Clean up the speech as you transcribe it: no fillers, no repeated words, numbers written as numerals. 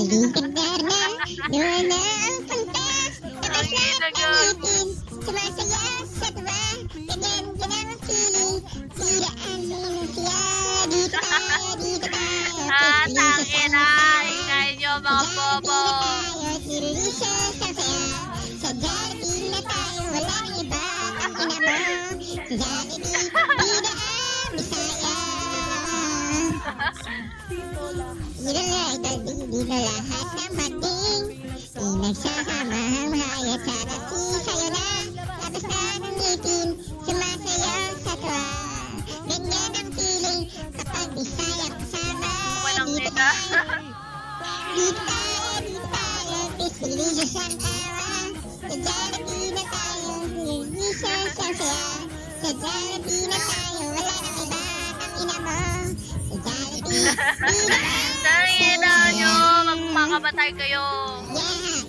Liligandar na, doon na ang punta. Tapos na tangitin, sumasayaw sa tuwa. Ganyan ang feeling, siraan mo na siya. Dito tayo, Tangin na, ingay nyo mga bobo. Sirulisyo sa saya. Sa Jollibee na tayo, walang iba ang kinamo. Sa Jollibee, bida ang Bisaya. Dito na ito, dito lahat ng mating. Pinagsasama ang hayat sa rasi sa'yo na. Tapos na ng ngipin, sumasayaw sa tuwa. Ganyan ang feeling kapag Bisaya kasama. Walang Dito neta. tayo, dito tayo, pisilicious ang tawa. Sa Jollibee na tayo, delicious ang saya. Sa Jollibee na tayo, wala nang iba ang ina mo. Sa Jollibee, Tangin na nyo, magpakamatay kayo. yeah!